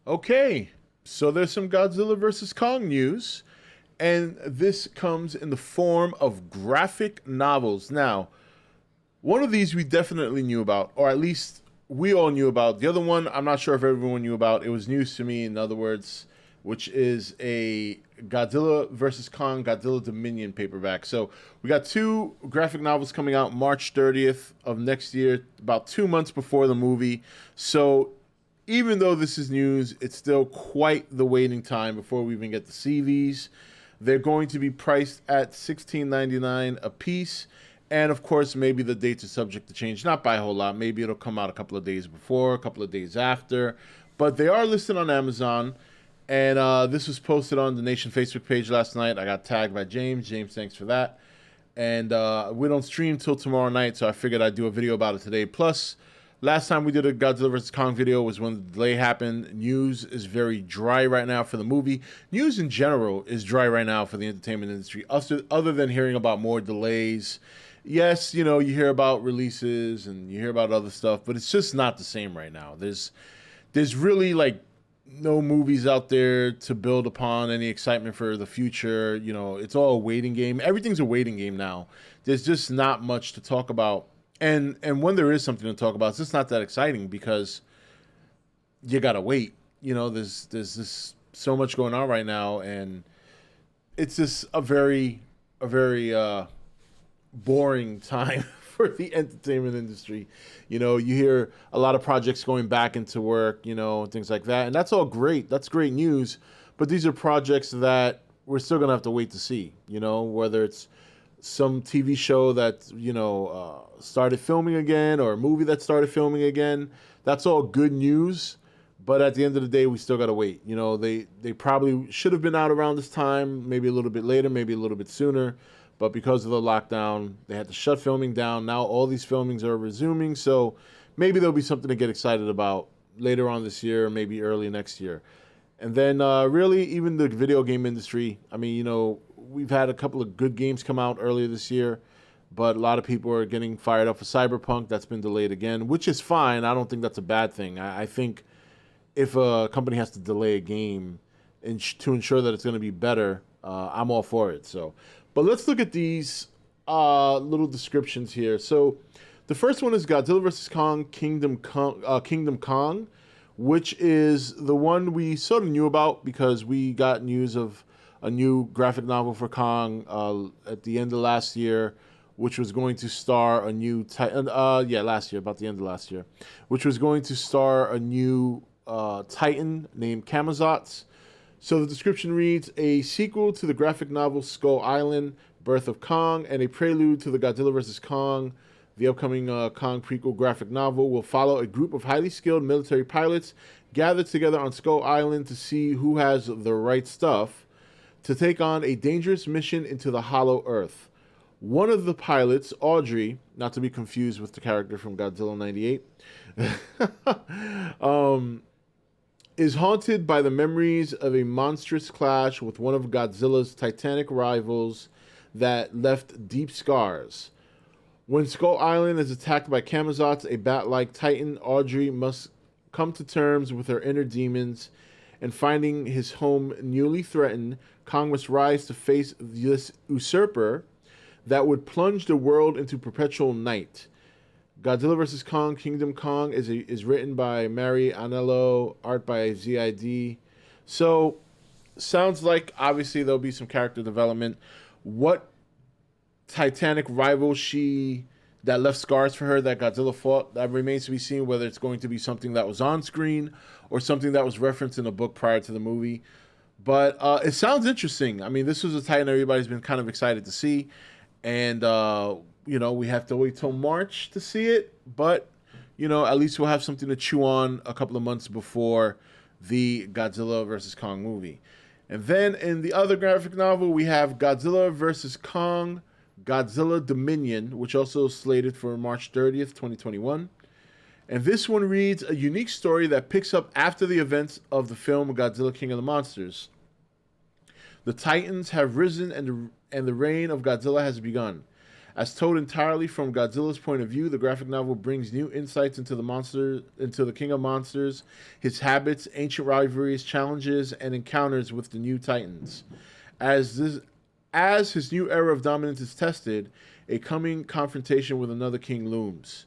Okay, so there's some Godzilla vs. Kong news, and this comes in the form of graphic novels. Now, one of these we definitely knew about, or at least we all knew about. The other one, I'm not sure if everyone knew about. It was news to me, in other words, which is a Godzilla vs. Kong Godzilla Dominion paperback. So we got two graphic novels coming out March 30th of next year, about 2 months before the movie. So even though this is news, it's still quite the waiting time before we even get to see these. They're going to be priced at $16.99 a piece. And of course, maybe the dates are subject to change, not by a whole lot. Maybe it'll come out a couple of days before, a couple of days after. But they are listed on Amazon. And this was posted on the Nation Facebook page last night. I got tagged by James. James, thanks for that. And we don't stream till tomorrow night, so I figured I'd do a video about it today. Plus, last time we did a Godzilla vs. Kong video was when the delay happened. News is very dry right now for the movie. News in general is dry right now for the entertainment industry, other than hearing about more delays. Yes, you hear about releases and you hear about other stuff, but it's just not the same right now. There's really like no movies out there to build upon any excitement for the future. It's all a waiting game. Everything's a waiting game now. There's just not much to talk about. And when there is something to talk about, it's just not that exciting because you gotta wait. There's just so much going on right now, and it's just a very boring time for the entertainment industry. You hear a lot of projects going back into work, and things like that, and that's all great. That's great news, but these are projects that we're still gonna have to wait to see. Whether it's some TV show that started filming again, or a movie that started filming again. That's all good news, but at the end of the day, we still gotta wait. They probably should have been out around this time, maybe a little bit later, maybe a little bit sooner, but because of the lockdown, they had to shut filming down. Now all these filmings are resuming, so maybe there'll be something to get excited about later on this year, maybe early next year. And then really, even the video game industry, I mean, we've had a couple of good games come out earlier this year, but a lot of people are getting fired up for Cyberpunk. That's been delayed again, which is fine. I don't think that's a bad thing. I think if a company has to delay a game to ensure that it's going to be better, I'm all for it. So, but let's look at these little descriptions here. So the first one is Godzilla vs. Kong Kingdom Kong, which is the one we sort of knew about because we got news of a new graphic novel for Kong at the end of last year, which was going to star a new last year, about the end of last year, which was going to star a new Titan named Camazotz. So the description reads, a sequel to the graphic novel Skull Island, Birth of Kong, and a prelude to the Godzilla vs. Kong. The upcoming Kong prequel graphic novel will follow a group of highly skilled military pilots gathered together on Skull Island to see who has the right stuff to take on a dangerous mission into the Hollow Earth. One of the pilots, Audrey, not to be confused with the character from Godzilla 98, is haunted by the memories of a monstrous clash with one of Godzilla's titanic rivals that left deep scars. When Skull Island is attacked by Camazotz, a bat-like titan, Audrey must come to terms with her inner demons, and finding his home newly threatened, Kong must rise to face this usurper that would plunge the world into perpetual night. Godzilla vs. Kong Kingdom Kong is written by Mari Anello, art by ZID. So, sounds like obviously there'll be some character development. What Titanic rival that left scars for her that Godzilla fought, that remains to be seen, whether it's going to be something that was on screen or something that was referenced in a book prior to the movie. But it sounds interesting. I mean, this was a Titan everybody's been kind of excited to see. And, we have to wait till March to see it. But, at least we'll have something to chew on a couple of months before the Godzilla vs. Kong movie. And then in the other graphic novel, we have Godzilla vs. Kong, Godzilla Dominion, which also is slated for March 30th, 2021. And this one reads a unique story that picks up after the events of the film Godzilla King of the Monsters. The Titans have risen and the reign of Godzilla has begun. As told entirely from Godzilla's point of view, the graphic novel brings new insights into the King of Monsters, his habits, ancient rivalries, challenges, and encounters with the new Titans. As this as his new era of dominance is tested, a coming confrontation with another king looms.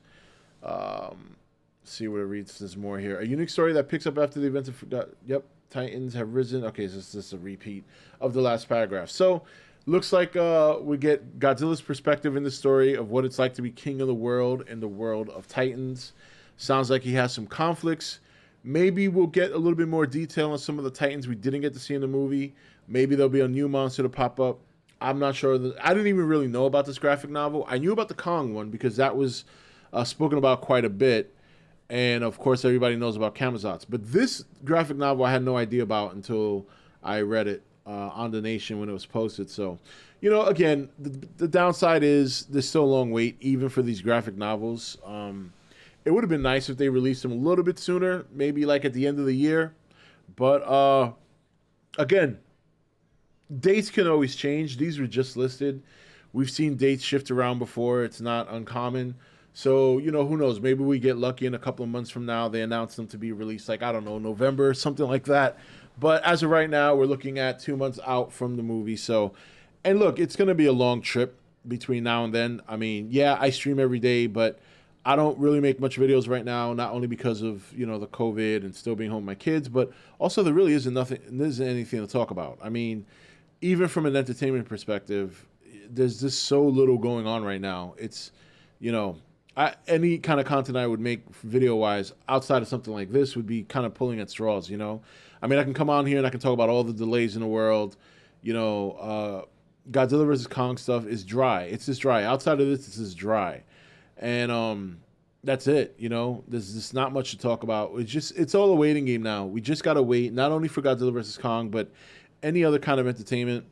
Um, see what it reads. There's more here. A unique story that picks up after the events of yep, Titans have risen. Okay, so this is a repeat of the last paragraph. So looks like we get Godzilla's perspective in the story of what it's like to be king of the world in the world of Titans. Sounds like he has some conflicts. Maybe we'll get a little bit more detail on some of the Titans we didn't get to see in the movie. Maybe there'll be a new monster to pop up. I'm not sure. I didn't even really know about this graphic novel. I knew about the Kong one because that was spoken about quite a bit. And of course, everybody knows about Camazotz. But this graphic novel I had no idea about until I read it on The Nation when it was posted. So, again, the downside is there's still a long wait, even for these graphic novels. It would have been nice if they released them a little bit sooner, maybe like at the end of the year. But again, dates can always change. These were just listed. We've seen dates shift around before. It's not uncommon. So, who knows? Maybe we get lucky in a couple of months from now. They announce them to be released, like, I don't know, November, something like that. But as of right now, we're looking at 2 months out from the movie. So, and look, it's going to be a long trip between now and then. I mean, yeah, I stream every day, but I don't really make much videos right now, not only because of, the COVID and still being home with my kids, but also there really isn't anything to talk about. I mean, even from an entertainment perspective, there's just so little going on right now. It's, any kind of content I would make video-wise outside of something like this would be kind of pulling at straws, I mean, I can come on here and I can talk about all the delays in the world. Godzilla vs. Kong stuff is dry. It's just dry. Outside of this, it's just dry. And that's it, There's just not much to talk about. It's all a waiting game now. We just got to wait, not only for Godzilla vs. Kong, but any other kind of entertainment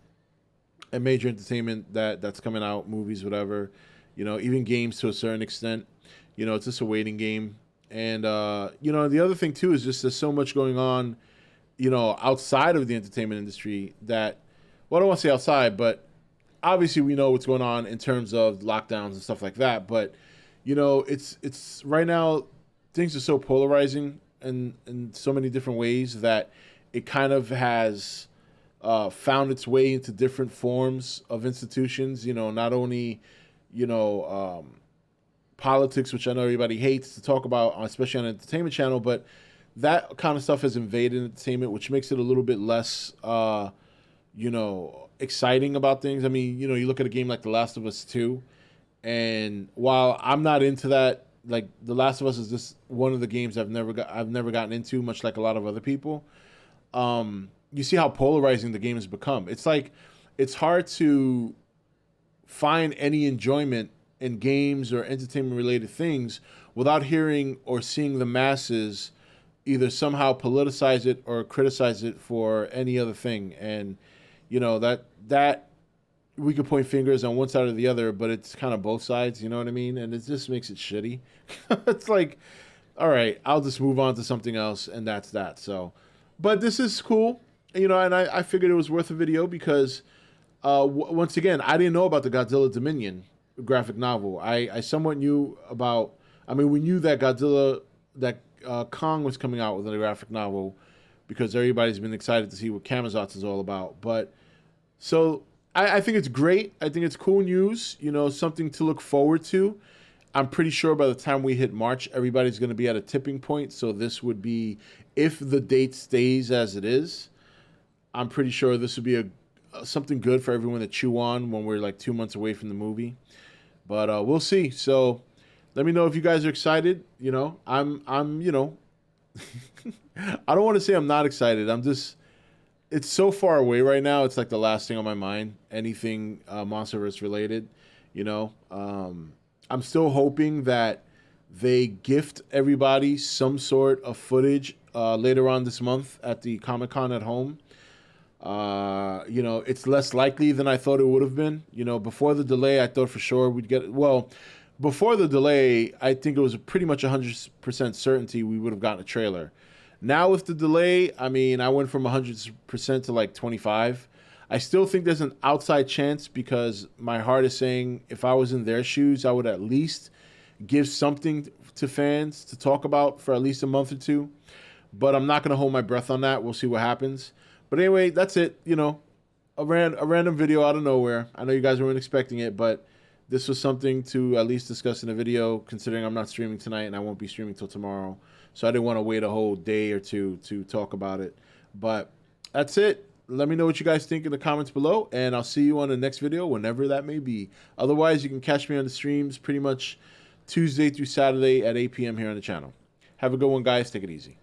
and major entertainment that's coming out, movies, whatever. Even games to a certain extent. It's just a waiting game. And, the other thing, too, is just there's so much going on, outside of the entertainment industry that, well, I don't want to say outside, but obviously we know what's going on in terms of lockdowns and stuff like that. But, it's right now, things are so polarizing in so many different ways that it kind of has found its way into different forms of institutions, not only politics, which I know everybody hates to talk about, especially on an entertainment channel, but that kind of stuff has invaded entertainment, which makes it a little bit less, exciting about things. I mean, you look at a game like The Last of Us 2, and while I'm not into that, like The Last of Us is just one of the games I've never gotten into, much like a lot of other people. You see how polarizing the game has become. It's like it's hard to find any enjoyment in games or entertainment related things without hearing or seeing the masses either somehow politicize it or criticize it for any other thing. And that we could point fingers on one side or the other, but it's kind of both sides, you know what I mean? And it just makes it shitty. It's like, all right, I'll just move on to something else, and that's that. So, but this is cool, and I figured it was worth a video because once again, I didn't know about the Godzilla Dominion graphic novel. I somewhat knew about. I mean, we knew that Kong was coming out with a graphic novel because everybody's been excited to see what Camazotz is all about. But so I think it's great. I think it's cool news. Something to look forward to. I'm pretty sure by the time we hit March, everybody's going to be at a tipping point. So this would be, if the date stays as it is, I'm pretty sure this would be something good for everyone to chew on when we're like 2 months away from the movie. But we'll see. So let me know if you guys are excited. I'm I don't want to say I'm not excited. It's so far away right now. It's like the last thing on my mind. Anything Monsterverse related, I'm still hoping that they gift everybody some sort of footage later on this month at the Comic-Con at home. It's less likely than I thought it would have been. Before the delay, I thought for sure we'd get. Well, before the delay, I think it was pretty much 100% certainty we would have gotten a trailer. Now with the delay, I mean, I went from 100% to like 25. I still think there's an outside chance because my heart is saying if I was in their shoes, I would at least give something to fans to talk about for at least a month or two. But I'm not going to hold my breath on that. We'll see what happens. But anyway, that's it. You know, a random video out of nowhere. I know you guys weren't expecting it, but this was something to at least discuss in a video, considering I'm not streaming tonight and I won't be streaming till tomorrow. So I didn't want to wait a whole day or two to talk about it. But that's it. Let me know what you guys think in the comments below, and I'll see you on the next video, whenever that may be. Otherwise, you can catch me on the streams pretty much Tuesday through Saturday at 8 p.m. here on the channel. Have a good one, guys. Take it easy.